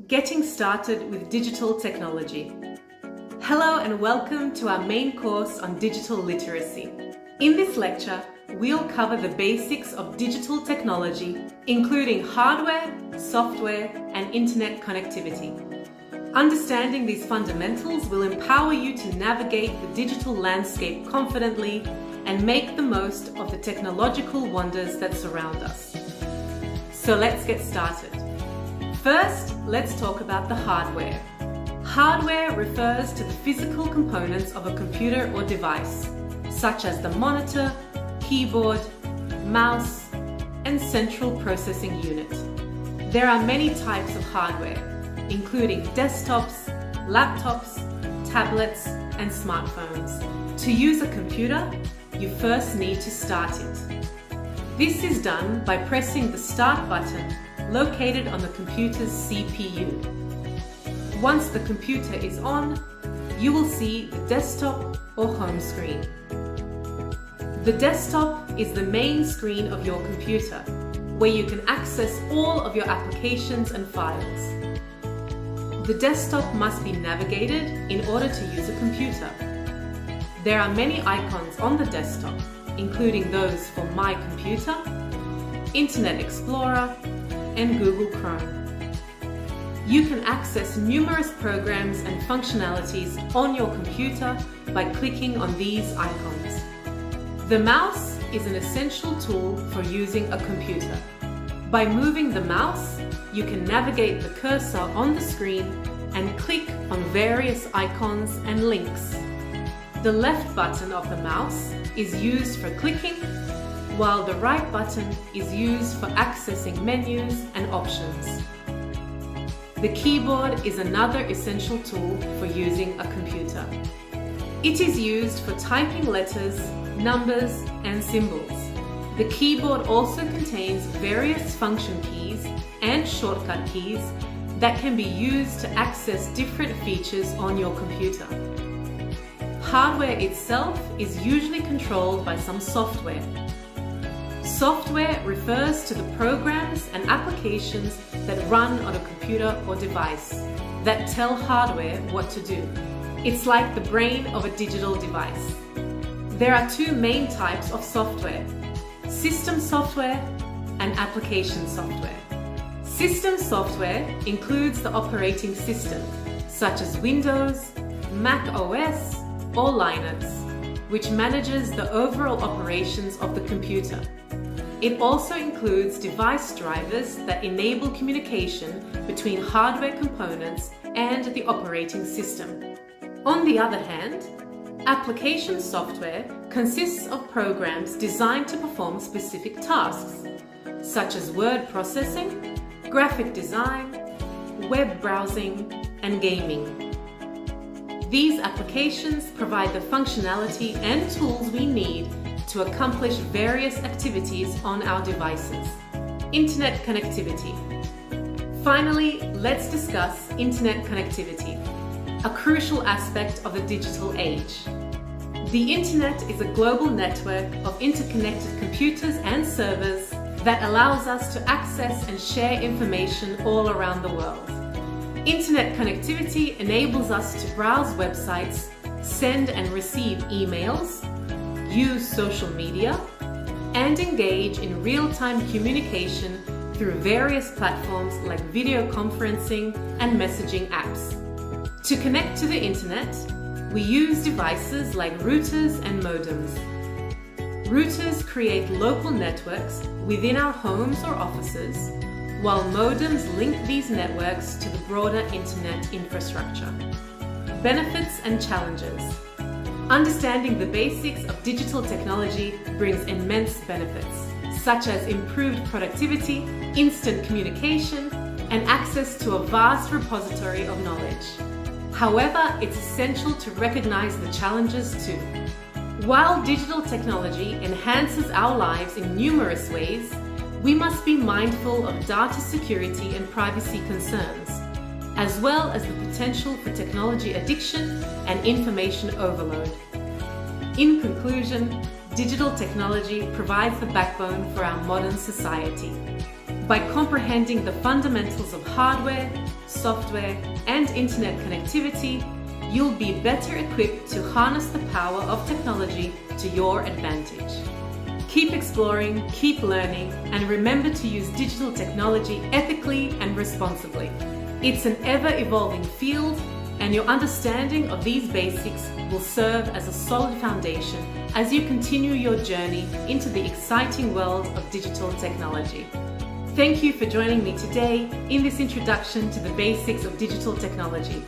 Getting started with digital technology. Hello and welcome to our main course on digital literacy. In this lecture, we'll cover the basics of digital technology, including hardware, software, and internet connectivity. Understanding these fundamentals will empower you to navigate the digital landscape confidently and make the most of the technological wonders that surround us. So let's get started. First, let's talk about the hardware. Hardware refers to the physical components of a computer or device, such as the monitor, keyboard, mouse, and central processing unit. There are many types of hardware, including desktops, laptops, tablets, and smartphones. To use a computer, you first need to start it. This is done by pressing the Start button located on the computer's CPU. Once the computer is on, you will see the desktop or home screen. The desktop is the main screen of your computer, where you can access all of your applications and files. The desktop must be navigated in order to use a computer. There are many icons on the desktop, including those for My Computer, Internet Explorer, and Google Chrome. You can access numerous programs and functionalities on your computer by clicking on these icons. The mouse is an essential tool for using a computer. By moving the mouse, you can navigate the cursor on the screen and click on various icons and links. The left button of the mouse is used for clicking, while the right button is used for accessing menus and options. The keyboard is another essential tool for using a computer. It is used for typing letters, numbers, and symbols. The keyboard also contains various function keys and shortcut keys that can be used to access different features on your computer. Hardware itself is usually controlled by some software. Software refers to the programs and applications that run on a computer or device that tell hardware what to do. It's like the brain of a digital device. There are two main types of software: system software and application software. System software includes the operating system, such as Windows, Mac OS, or Linux, which manages the overall operations of the computer. It also includes device drivers that enable communication between hardware components and the operating system. On the other hand, application software consists of programs designed to perform specific tasks, such as word processing, graphic design, web browsing, and gaming. These applications provide the functionality and tools we need to accomplish various activities on our devices. Internet connectivity. Finally, let's discuss internet connectivity, a crucial aspect of the digital age. The internet is a global network of interconnected computers and servers that allows us to access and share information all around the world. Internet connectivity enables us to browse websites, send and receive emails, use social media, and engage in real-time communication through various platforms like video conferencing and messaging apps. To connect to the internet, we use devices like routers and modems. Routers create local networks within our homes or offices, while modems link these networks to the broader internet infrastructure. Benefits and challenges. Understanding the basics of digital technology brings immense benefits, such as improved productivity, instant communication, and access to a vast repository of knowledge. However, it's essential to recognize the challenges too. While digital technology enhances our lives in numerous ways, we must be mindful of data security and privacy concerns, as well as the potential for technology addiction and information overload. In conclusion, digital technology provides the backbone for our modern society. By comprehending the fundamentals of hardware, software, and internet connectivity, you'll be better equipped to harness the power of technology to your advantage. Keep exploring, keep learning, and remember to use digital technology ethically and responsibly. It's an ever-evolving field, and your understanding of these basics will serve as a solid foundation as you continue your journey into the exciting world of digital technology. Thank you for joining me today in this introduction to the basics of digital technology.